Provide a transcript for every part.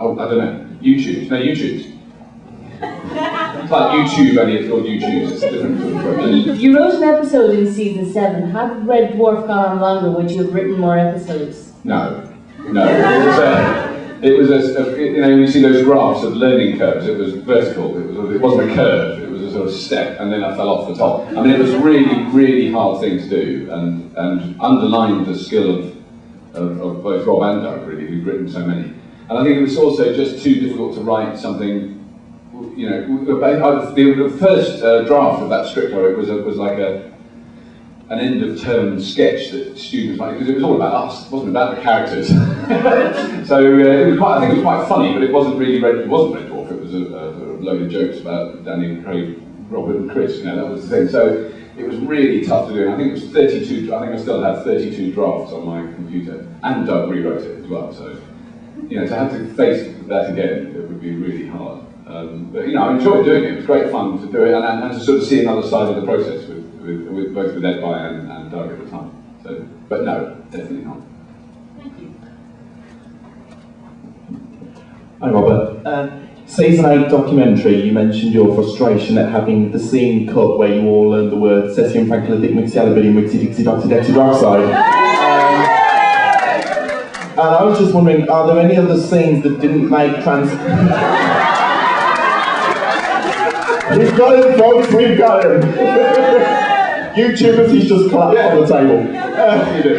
I don't know, YouTubes, no, YouTubes. It's like YouTube, only it's called YouTubes, it's a different sort of approach. You wrote an episode in season 7. Had Red Dwarf gone on longer, would you have written more episodes? No. It was you know, you see those graphs of learning curves, it was vertical, it wasn't a curve, it was a sort of step, and then I fell off the top. I mean, it was really, really hard thing to do, and underlined the skill of both Rob and Doug, really, who'd written so many. And I think it was also just too difficult to write something, you know, the first draft of that script I wrote was like an end of term sketch that students might, because it was all about us, it wasn't about the characters. So it was I think it was quite funny, but it wasn't really Red Dwarf, it was a load of jokes about Danny, Craig, Robert and Chris, you know, that was the thing. So it was really tough to do, and I think it was 32, I think I still had 32 drafts on my computer, and Doug rewrote it as well, so, you know, to have to face that again, it would be really hard. But, you know, I enjoyed doing it, it was great fun to do it, and to sort of see another side of the process with both with Ed and Doug at the time. So, but no, definitely not. Thank you. Hi Robert. Season 8 documentary, you mentioned your frustration at having the scene cut where you all learned the word cesium pancreatic mixyalabidine dioxide. And I was just wondering, are there any other scenes that didn't make We've got him, folks, we've got him! YouTubers, he's just clapped on the table. You do.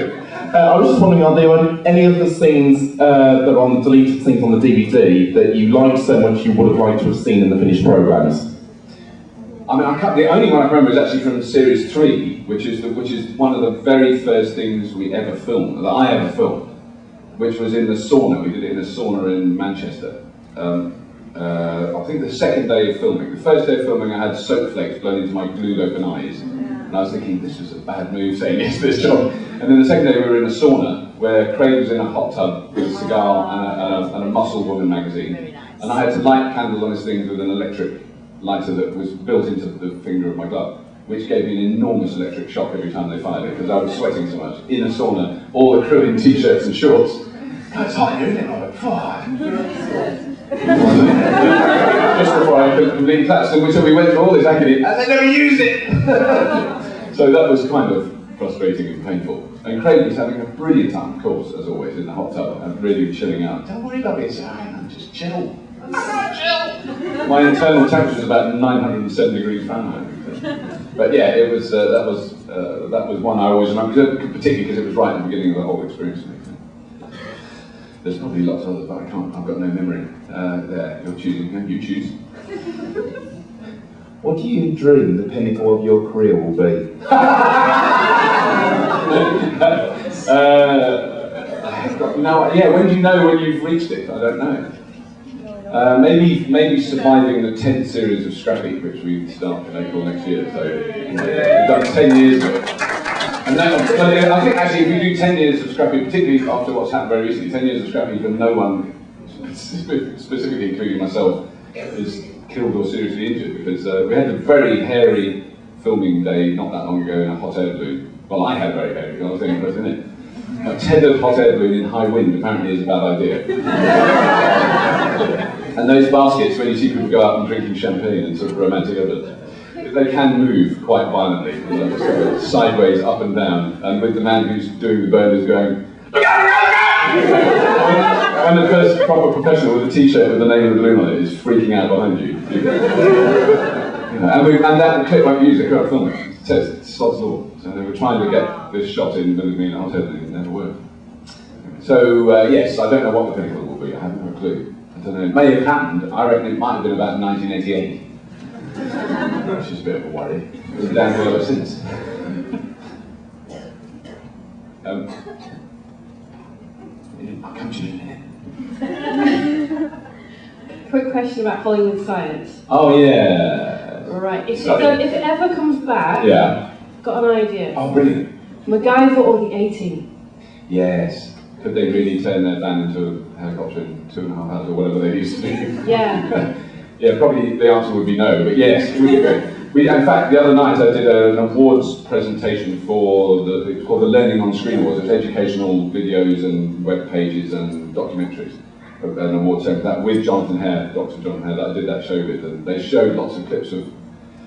I was just wondering, are there any of the scenes that are on the deleted scenes on the DVD that you liked so much you would have liked to have seen in the finished programmes? I mean, the only one I remember is actually from series 3, which is one of the very first things we ever filmed, that I ever filmed, which was in the sauna. We did it in a sauna in Manchester. I think the second day of filming. The first day of filming, I had soap flakes blown into my glued open eyes. And I was thinking, this was a bad move saying yes to this job. And then the second day we were in a sauna where Craig was in a hot tub with a cigar and a Muscle Woman magazine. And I had to light candles on this thing with an electric lighter that was built into the finger of my glove, which gave me an enormous electric shock every time they fired it because I was sweating so much. In a sauna, all the crew in t-shirts and shorts. God, it's hot here, isn't it? I'm like, fuck. Just before I could complete class, so we went through all this agony, and they never used it! So that was kind of frustrating and painful. And Craig was having a brilliant time, of course, as always, in the hot tub, and really chilling out. Don't worry about it, just chill. Chill! My internal temperature was about 907 degrees Fahrenheit. But yeah, it was, that was one I always remember, particularly because it was right at the beginning of the whole experience for me. There's probably lots of others, but I've got no memory. There, you're choosing, you choose. What do you dream the pinnacle of your career will be? When do you know when you've reached it? I don't know. Maybe surviving the 10th series of Scrappy, which we start in April next year. So we've done 10 years of it. And I think actually if we do 10 years of Scrappy, particularly after what's happened very recently, 10 years of Scrappy for no one, specifically including myself, is killed or seriously injured, because we had a very hairy filming day not that long ago in a hot air balloon. Well, I had very hairy, I was saying, isn't it? A tethered hot air balloon in high wind apparently is a bad idea. And those baskets, when you see people go out and drinking champagne and sort of romantic others, they can move quite violently, sideways, up and down, and with the man who's doing the burners going, look out, look out! When the first proper professional with a t-shirt with the name of the balloon on it is freaking out behind you. And that clip won't use it, can't film it. It says it's Sod's Law. So they were trying to get this shot in with me in a hot air balloon, it never worked. So yes, I don't know what the pinnacle will be, I have no clue. I don't know, it may have happened, I reckon it might have been about 1988. Which is a bit of a worry. It's been downhill ever since. I'll come to you in a minute. Quick question about Falling with Science. Oh yeah. Right. If it ever comes back, yeah. Got an idea. Oh, brilliant. MacGyver or the A-Team? Yes. Could they really turn their van into a helicopter in 2.5 hours or whatever they used to do? Yeah. Yeah, probably the answer would be no, but yes, it would be great. In fact, the other night I did an awards presentation for it's called the Learning on Screen Awards. It's educational videos and web pages and documentaries. an award ceremony, that with Jonathan Hare, Dr. Jonathan Hare, that I did that show with, and they showed lots of clips of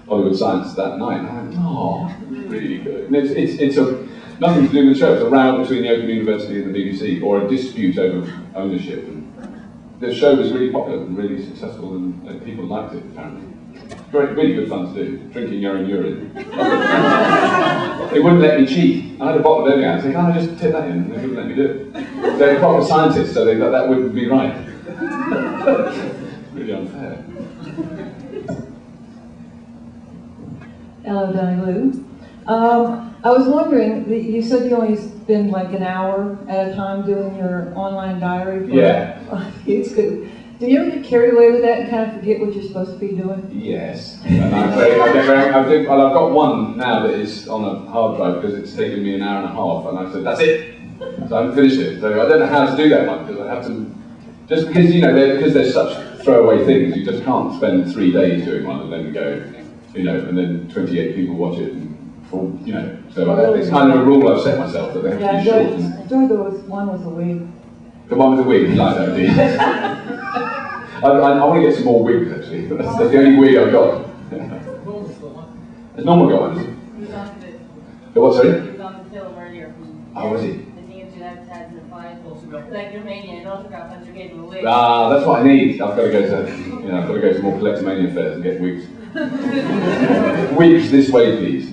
Hollywood Science that night, and I went, oh, really good. And it's nothing to do with the show, it's a row between the Open University and the BBC, or a dispute over ownership. And the show was really popular and really successful, and people liked it, apparently. Really good fun to do, drinking your own urine. They wouldn't let me cheat. I had a bottle of everything. I said, can I just tip that in? And they wouldn't let me do it. They're proper scientists, so they thought that wouldn't be right. Really unfair. Hello, Donnie. I was wondering, you said you only spend like an hour at a time doing your online diary. Yeah. It's good. Do you ever get carried away with that and kind of forget what you're supposed to be doing? Yes. And I've got one now that is on a hard drive because it's taken me an hour and a half, and I said, that's it! So I haven't finished it. So I don't know how to do that one, because I have to, just because, because there's such throwaway things, you just can't spend 3 days doing one and then go, and then 28 people watch it, and so it's kind of a rule I've set myself that they have to be short. I enjoyed the one with the wig. The one with the wig, you like that, do you? I want to get some more wigs, actually, but that's the only wig I've got. Has Normal got one? He was on The what, sorry? He was on the film earlier. Oh, was he? The didnt advertising the fine. Like Romania and autograph hunter gave him a wig. Ah, that's what I need. I've got to go to, I've got to go to more Collectomania fairs and get wigs. Wigs this way, please.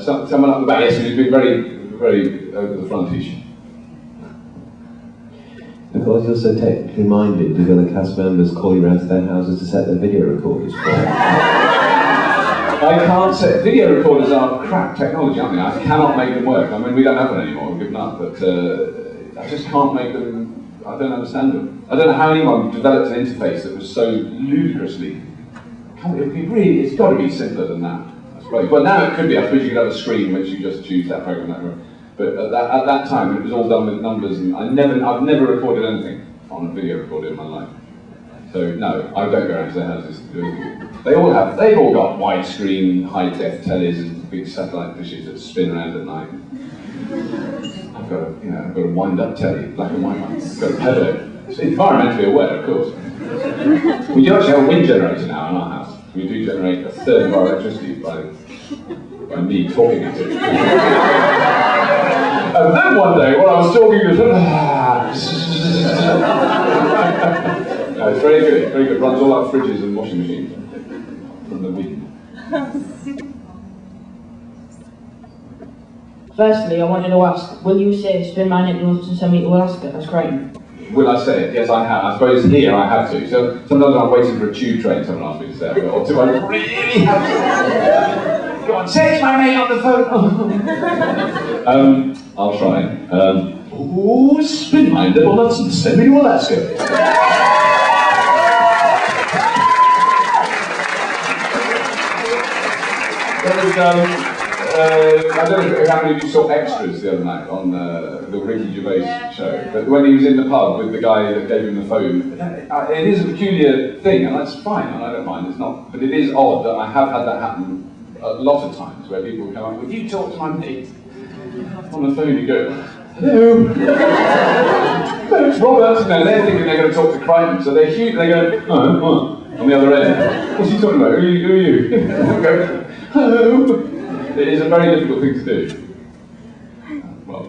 Someone up the back, yes, who's been very, very over the frontish. Because you're so technically minded, do the other cast members call you around to their houses to set their video recorders for? I can't set, video recorders are crap technology, aren't they? I cannot make them work. I mean, we don't have them anymore, we've given up, but I just can't make them, I don't understand them. I don't know how anyone developed an interface that was so ludicrously, it's got to be simpler than that. I suppose. Well, now it could be, I suppose you could have a screen which you just choose that program, that program. But at that time, it was all done with numbers, and I've never recorded anything on a video recorder in my life. So no, I don't go around to their houses. They've all got widescreen, high-def tellies and big satellite dishes that spin around at night. I've got a wind-up telly, black and white one. I've got a pedal. It's environmentally aware, of course. We do actually have a wind generator now in our house. We do generate a third of our electricity by me talking at it. And then one day, while I was talking, it was it's very good, very good. Runs all our fridges and washing machines from the wind. Firstly, I wanted to ask, will you say spin my neck north and send me to Alaska? That's great. Will I say it? Yes, I have. I suppose here I have to. So sometimes I'm waiting for a tube train, someone asks me to say it, or do I really have to? Go on, say it's my mate on the phone. I'll try. Oh, spin my little nuts and send me to Alaska. I don't know how many of you saw Extras the other night on the Ricky Gervais show, but when he was in the pub with the guy that gave him the phone, it is a peculiar thing, and that's fine, and I don't mind, it's not, but it is odd that I have had that happen a lot of times, where people come up, would you talk to my mate? On the phone you go, hello, it's Robert, and they're thinking they're going to talk to Crichton, so they're huge, they go, oh, what? On the other end, what's he talking about, who are you? Go, hello. It is a very difficult thing to do. Well.